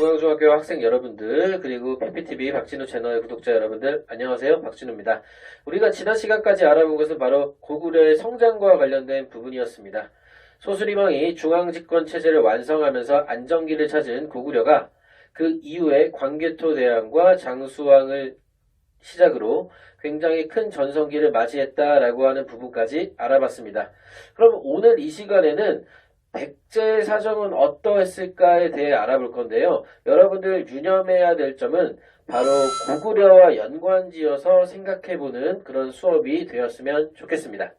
중앙중학교 학생 여러분들, 그리고 PPTV 박진우 채널 구독자 여러분들, 안녕하세요. 박진우입니다. 우리가 지난 시간까지 알아본 것은 바로 고구려의 성장과 관련된 부분이었습니다. 소수리망이 중앙집권 체제를 완성하면서 안정기를 찾은 고구려가 그 이후에 광개토 대왕과 장수왕을 시작으로 굉장히 큰 전성기를 맞이했다라고 하는 부분까지 알아봤습니다. 그럼 오늘 이 시간에는 백제의 사정은 어떠했을까에 대해 알아볼 건데요. 여러분들 유념해야 될 점은 바로 고구려와 연관지어서 생각해보는 그런 수업이 되었으면 좋겠습니다.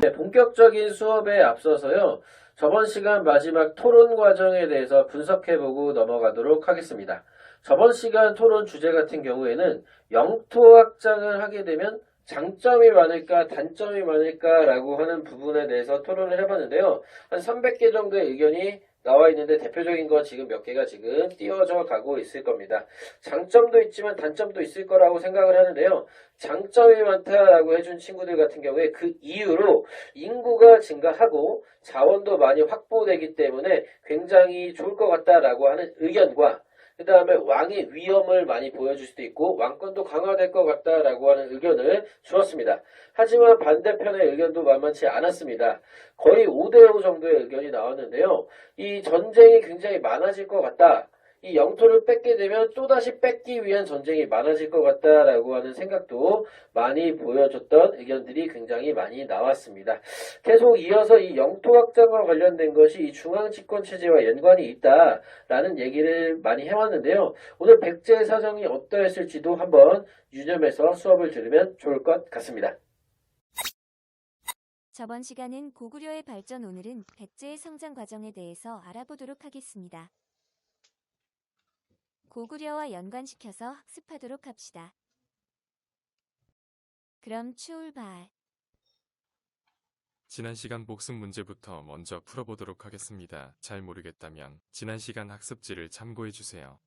네, 본격적인 수업에 앞서서요. 저번 시간 마지막 토론 과정에 대해서 분석해보고 넘어가도록 하겠습니다. 저번 시간 토론 주제 같은 경우에는 영토 확장을 하게 되면 장점이 많을까 단점이 많을까라고 하는 부분에 대해서 토론을 해봤는데요. 한 300개 정도의 의견이 나와 있는데 대표적인 거 지금 몇 개가 지금 띄워져 가고 있을 겁니다. 장점도 있지만 단점도 있을 거라고 생각을 하는데요. 장점이 많다라고 해준 친구들 같은 경우에 그 이유로 인구가 증가하고 자원도 많이 확보되기 때문에 굉장히 좋을 것 같다라고 하는 의견과 그 다음에 왕의 위엄을 많이 보여줄 수도 있고 왕권도 강화될 것 같다라고 하는 의견을 주었습니다. 하지만 반대편의 의견도 만만치 않았습니다. 거의 5대5 정도의 의견이 나왔는데요. 이 전쟁이 굉장히 많아질 것 같다. 이 영토를 뺏게 되면 또다시 뺏기 위한 전쟁이 많아질 것 같다라고 하는 생각도 많이 보여줬던 의견들이 굉장히 많이 나왔습니다. 계속 이어서 이 영토 확장과 관련된 것이 이 중앙집권 체제와 연관이 있다라는 얘기를 많이 해왔는데요. 오늘 백제의 사정이 어떠했을지도 한번 유념해서 수업을 들으면 좋을 것 같습니다. 저번 시간은 고구려의 발전, 오늘은 백제의 성장 과정에 대해서 알아보도록 하겠습니다. 고구려와 연관시켜서 학습하도록 합시다. 그럼 출발. 지난 시간 복습 문제부터 먼저 풀어보도록 하겠습니다. 잘 모르겠다면 지난 시간 학습지를 참고해주세요.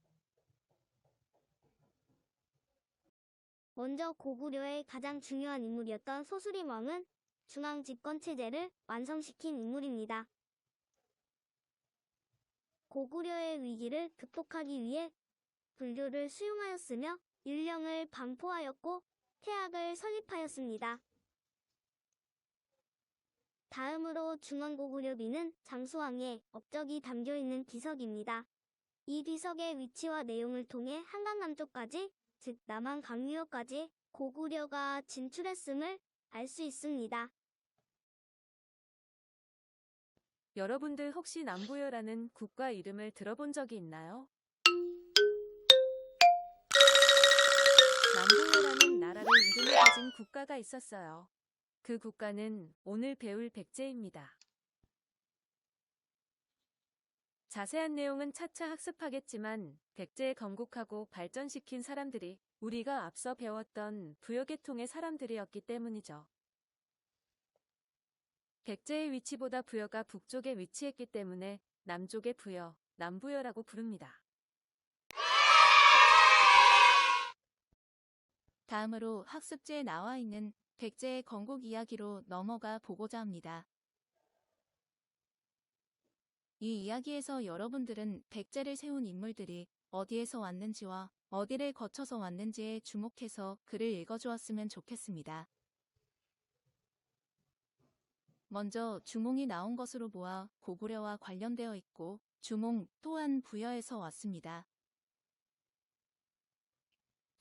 먼저 고구려의 가장 중요한 인물이었던 소수림왕은 중앙집권체제를 완성시킨 인물입니다. 고구려의 위기를 극복하기 위해 불교를 수용하였으며 율령을 반포하였고 태학을 설립하였습니다. 다음으로 중앙고구려비는 장수왕의 업적이 담겨있는 비석입니다. 이 비석의 위치와 내용을 통해 한강 남쪽까지, 즉 남한 강유역까지 고구려가 진출했음을 알 수 있습니다. 여러분들 혹시 남부여라는 국가 이름을 들어본 적이 있나요? 남부여라는 나라를 이름을 가진 국가가 있었어요. 그 국가는 오늘 배울 백제입니다. 자세한 내용은 차차 학습하겠지만 백제에 건국하고 발전시킨 사람들이 우리가 앞서 배웠던 부여계통의 사람들이었기 때문이죠. 백제의 위치보다 부여가 북쪽에 위치했기 때문에 남쪽의 부여, 남부여라고 부릅니다. 다음으로 학습지에 나와 있는 백제의 건국 이야기로 넘어가 보고자 합니다. 이 이야기에서 여러분들은 백제를 세운 인물들이 어디에서 왔는지와 어디를 거쳐서 왔는지에 주목해서 글을 읽어주었으면 좋겠습니다. 먼저 주몽이 나온 것으로 보아 고구려와 관련되어 있고 주몽 또한 부여에서 왔습니다.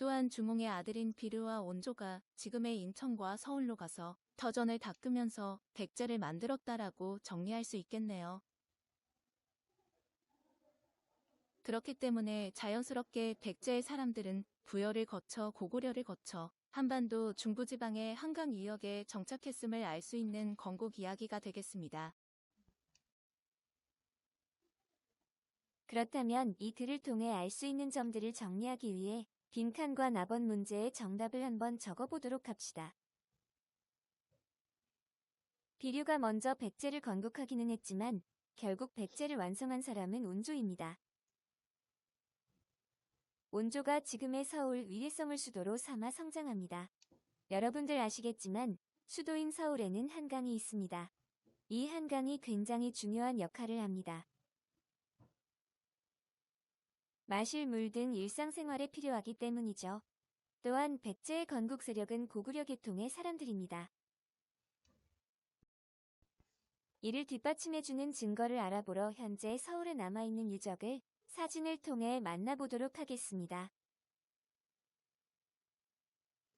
또한 주몽의 아들인 비르와 온조가 지금의 인천과 서울로 가서 터전을 닦으면서 백제를 만들었다라고 정리할 수 있겠네요. 그렇기 때문에 자연스럽게 백제의 사람들은 부여를 거쳐 고구려를 거쳐 한반도 중부지방의 한강 유역에 정착했음을 알 수 있는 건국 이야기가 되겠습니다. 그렇다면 이 글을 통해 알 수 있는 점들을 정리하기 위해 빈칸과 나번 문제의 정답을 한번 적어보도록 합시다. 비류가 먼저 백제를 건국하기는 했지만 결국 백제를 완성한 사람은 온조입니다. 온조가 지금의 서울 위례성을 수도로 삼아 성장합니다. 여러분들 아시겠지만 수도인 서울에는 한강이 있습니다. 이 한강이 굉장히 중요한 역할을 합니다. 마실 물 등 일상생활에 필요하기 때문이죠. 또한 백제의 건국 세력은 고구려 계통의 사람들입니다. 이를 뒷받침해주는 증거를 알아보러 현재 서울에 남아있는 유적을 사진을 통해 만나보도록 하겠습니다.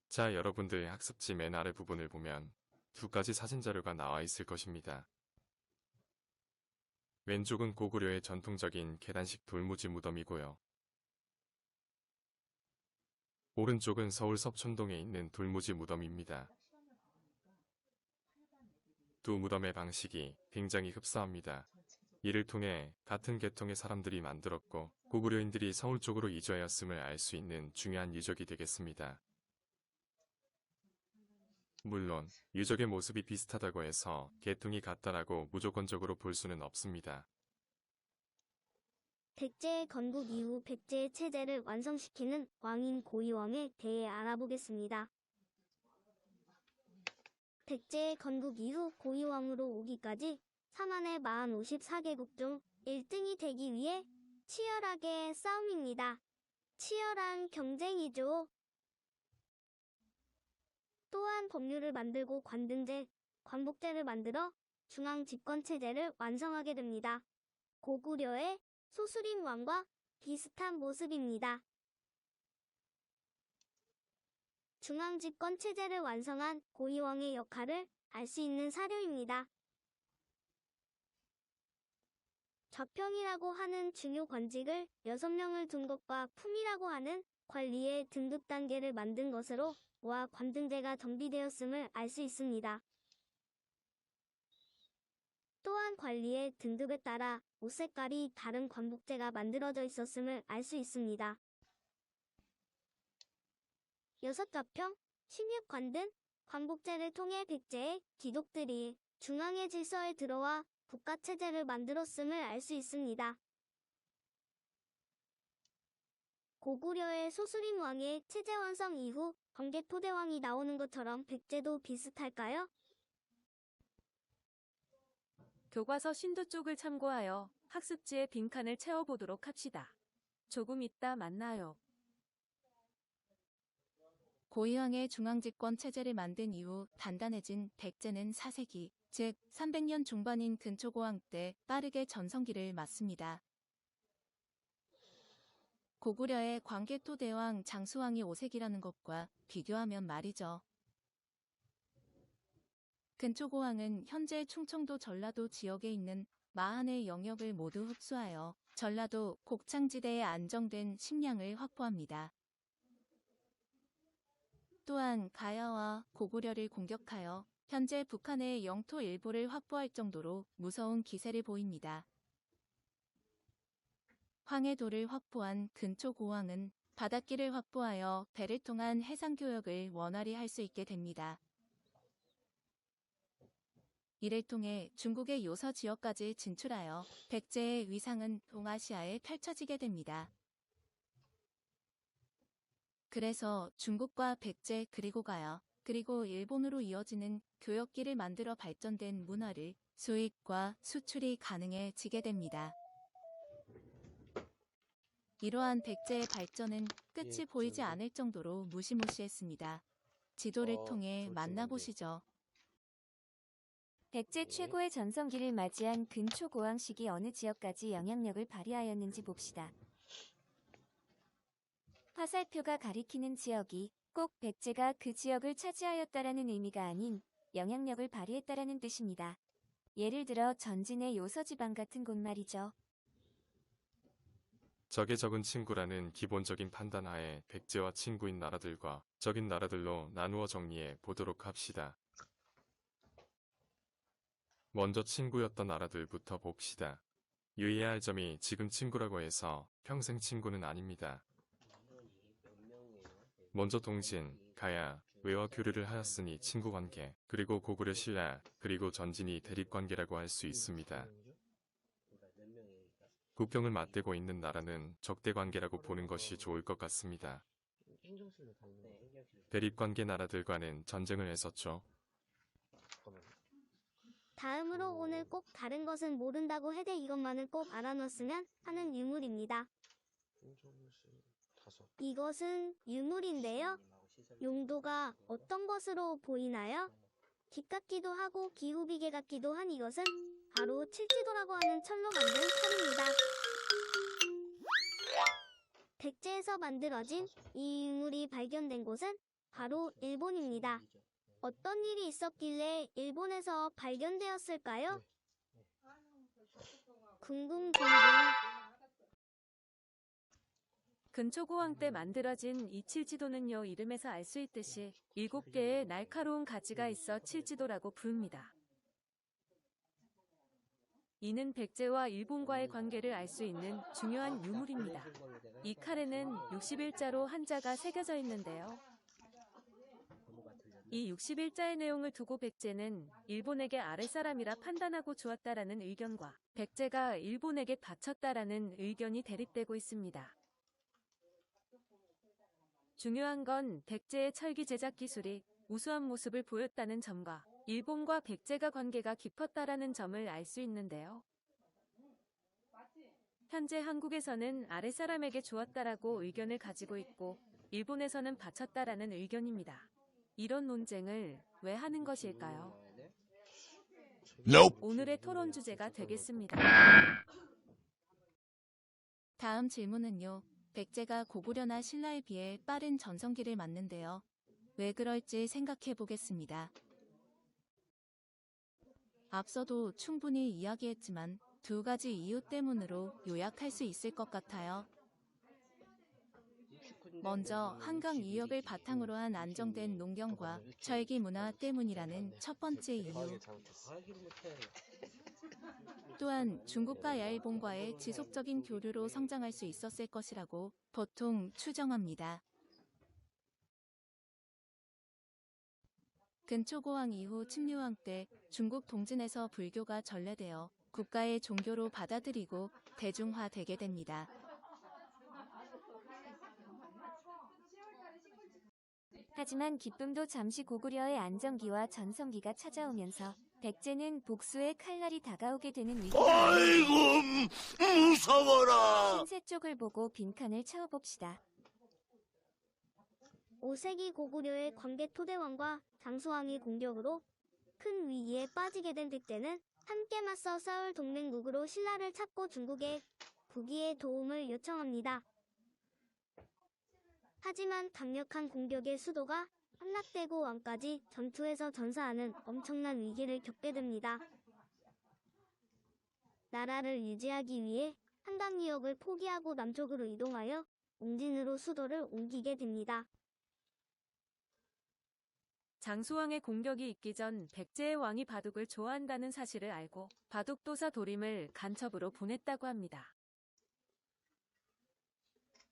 자, 여러분들 학습지 맨 아래 부분을 보면 두 가지 사진 자료가 나와 있을 것입니다. 왼쪽은 고구려의 전통적인 계단식 돌무지 무덤이고요. 오른쪽은 서울 서촌동에 있는 돌무지 무덤입니다. 두 무덤의 방식이 굉장히 흡사합니다. 이를 통해 같은 계통의 사람들이 만들었고 고구려인들이 서울 쪽으로 이주하였음을 알 수 있는 중요한 유적이 되겠습니다. 물론 유적의 모습이 비슷하다고 해서 계통이 같다라고 무조건적으로 볼 수는 없습니다. 백제의 건국 이후 백제의 체제를 완성시키는 왕인 고이왕에 대해 알아보겠습니다. 백제의 건국 이후 고이왕으로 오기까지 3안의 54개국 중 1등이 되기 위해 치열하게 싸움입니다. 치열한 경쟁이죠. 또한 법률을 만들고 관등제, 관복제를 만들어 중앙 집권체제를 완성하게 됩니다. 고구려의 소수림 왕과 비슷한 모습입니다. 중앙 집권 체제를 완성한 고이왕의 역할을 알 수 있는 사료입니다. 좌평이라고 하는 중요 관직을 6명을 둔 것과 품이라고 하는 관리의 등급 단계를 만든 것으로 와 관등제가 정비되었음을 알 수 있습니다. 또한 관리의 등급에 따라 옷 색깔이 다른 관복제가 만들어져 있었음을 알 수 있습니다. 6가평, 16관등, 관복제를 통해 백제의 귀족들이 중앙의 질서에 들어와 국가체제를 만들었음을 알 수 있습니다. 고구려의 소수림 왕의 체제 완성 이후 광개토대왕이 나오는 것처럼 백제도 비슷할까요? 교과서 신도 쪽을 참고하여 학습지의 빈칸을 채워보도록 합시다. 조금 이따 만나요. 고이왕의 중앙집권 체제를 만든 이후 단단해진 백제는 4세기, 즉 300년 중반인 근초고왕 때 빠르게 전성기를 맞습니다. 고구려의 광개토대왕 장수왕이 5세기라는 것과 비교하면 말이죠. 근초고왕은 현재 충청도 전라도 지역에 있는 마한의 영역을 모두 흡수하여 전라도 곡창지대에 안정된 식량을 확보합니다. 또한 가야와 고구려를 공격하여 현재 북한의 영토 일부를 확보할 정도로 무서운 기세를 보입니다. 황해도를 확보한 근초고왕은 바닷길을 확보하여 배를 통한 해상교역을 원활히 할 수 있게 됩니다. 이를 통해 중국의 요서 지역까지 진출하여 백제의 위상은 동아시아에 펼쳐지게 됩니다. 그래서 중국과 백제 그리고 가야 그리고 일본으로 이어지는 교역길을 만들어 발전된 문화를 수입과 수출이 가능해지게 됩니다. 이러한 백제의 발전은 끝이 보이지 않을 정도로 무시무시했습니다. 지도를 통해 만나보시죠. 백제 최고의 전성기를 맞이한 근초고왕 시기 어느 지역까지 영향력을 발휘하였는지 봅시다. 화살표가 가리키는 지역이 꼭 백제가 그 지역을 차지하였다라는 의미가 아닌 영향력을 발휘했다라는 뜻입니다. 예를 들어 전진의 요서지방 같은 곳 말이죠. 적의 적은 친구라는 기본적인 판단하에 백제와 친구인 나라들과 적인 나라들로 나누어 정리해 보도록 합시다. 먼저 친구였던 나라들부터 봅시다. 유의해야 할 점이 지금 친구라고 해서 평생 친구는 아닙니다. 먼저 동진, 가야, 외와 교류를 하였으니 친구관계, 그리고 고구려 신라, 그리고 전진이 대립관계라고 할 수 있습니다. 국경을 맞대고 있는 나라는 적대관계라고 보는 것이 좋을 것 같습니다. 대립관계 나라들과는 전쟁을 했었죠. 다음으로 오늘 꼭 다른 것은 모른다고 해대 이것만은 꼭 알아놓았으면 하는 유물입니다. 이것은 유물인데요. 용도가 어떤 것으로 보이나요? 깃 같기도 하고 기후비계 같기도 한 이것은 바로 칠지도라고 하는 철로 만든 칼입니다. 백제에서 만들어진 이 유물이 발견된 곳은 바로 일본입니다. 어떤 일이 있었길래 일본에서 발견되었을까요? 궁금궁금. 근초고왕 때 만들어진 이 칠지도는요, 이름에서 알 수 있듯이 7개의 날카로운 가지가 있어 칠지도라고 부릅니다. 이는 백제와 일본과의 관계를 알 수 있는 중요한 유물입니다. 이 칼에는 61자로 한자가 새겨져 있는데요. 이 61자의 내용을 두고 백제는 일본에게 아랫사람이라 판단하고 주었다라는 의견과 백제가 일본에게 바쳤다라는 의견이 대립되고 있습니다. 중요한 건 백제의 철기 제작 기술이 우수한 모습을 보였다는 점과 일본과 백제가 관계가 깊었다라는 점을 알 수 있는데요. 현재 한국에서는 아랫사람에게 주었다라고 의견을 가지고 있고 일본에서는 바쳤다라는 의견입니다. 이런 논쟁을 왜 하는 것일까요? 오늘의 토론 주제가 되겠습니다. 다음 질문은요. 백제가 고구려나 신라에 비해 빠른 전성기를 맞는데요. 왜 그럴지 생각해 보겠습니다. 앞서도 충분히 이야기했지만 2가지 이유 때문으로 요약할 수 있을 것 같아요. 먼저 한강 이역을 바탕으로 한 안정된 농경과 철기 문화 때문이라는 첫 번째 이유. 또한 중국과 일본과의 지속적인 교류로 성장할 수 있었을 것이라고 보통 추정합니다. 근초고왕 이후 침류왕 때 중국 동진에서 불교가 전래되어 국가의 종교로 받아들이고 대중화되게 됩니다. 하지만 기쁨도 잠시 고구려의 안정기와 전성기가 찾아오면서 백제는 복수의 칼날이 다가오게 되는 위기가 아이고 무서워라. 신세 쪽을 보고 빈칸을 채워봅시다. 5세기 고구려의 광개토대왕과 장수왕의 공격으로 큰 위기에 빠지게 된 백제는 함께 맞서 싸울 동맹국으로 신라를 찾고 중국의 국위의 도움을 요청합니다. 하지만 강력한 공격의 수도가 함락되고 왕까지 전투에서 전사하는 엄청난 위기를 겪게 됩니다. 나라를 유지하기 위해 한강 이역을 포기하고 남쪽으로 이동하여 옹진으로 수도를 옮기게 됩니다. 장수왕의 공격이 있기 전 백제의 왕이 바둑을 좋아한다는 사실을 알고 바둑도사 도림을 간첩으로 보냈다고 합니다.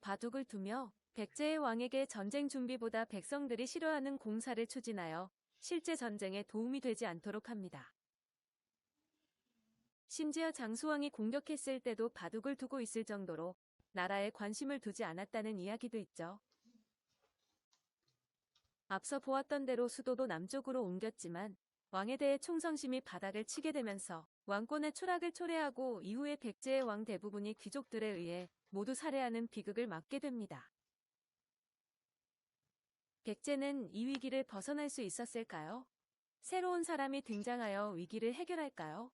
바둑을 두며 백제의 왕에게 전쟁 준비보다 백성들이 싫어하는 공사를 추진하여 실제 전쟁에 도움이 되지 않도록 합니다. 심지어 장수왕이 공격했을 때도 바둑을 두고 있을 정도로 나라에 관심을 두지 않았다는 이야기도 있죠. 앞서 보았던 대로 수도도 남쪽으로 옮겼지만 왕에 대해 충성심이 바닥을 치게 되면서 왕권의 추락을 초래하고 이후에 백제의 왕 대부분이 귀족들에 의해 모두 살해하는 비극을 맞게 됩니다. 백제는 이 위기를 벗어날 수 있었을까요? 새로운 사람이 등장하여 위기를 해결할까요?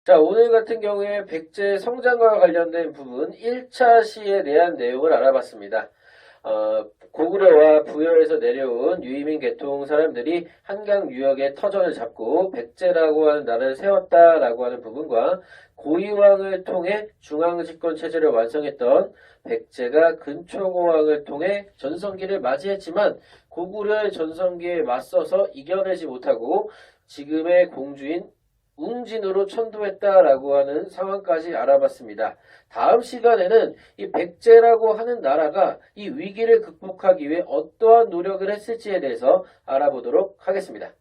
자, 오늘 같은 경우에 백제 성장과 관련된 부분 1차 시에 대한 내용을 알아봤습니다. 고구려와 부여에서 내려온 유이민 계통 사람들이 한강 유역의 터전을 잡고 백제라고 하는 나라를 세웠다라고 하는 부분과 고이왕을 통해 중앙집권 체제를 완성했던 백제가 근초고왕을 통해 전성기를 맞이했지만 고구려의 전성기에 맞서서 이겨내지 못하고 지금의 공주인 웅진으로 천도했다라고 하는 상황까지 알아봤습니다. 다음 시간에는 이 백제라고 하는 나라가 이 위기를 극복하기 위해 어떠한 노력을 했을지에 대해서 알아보도록 하겠습니다.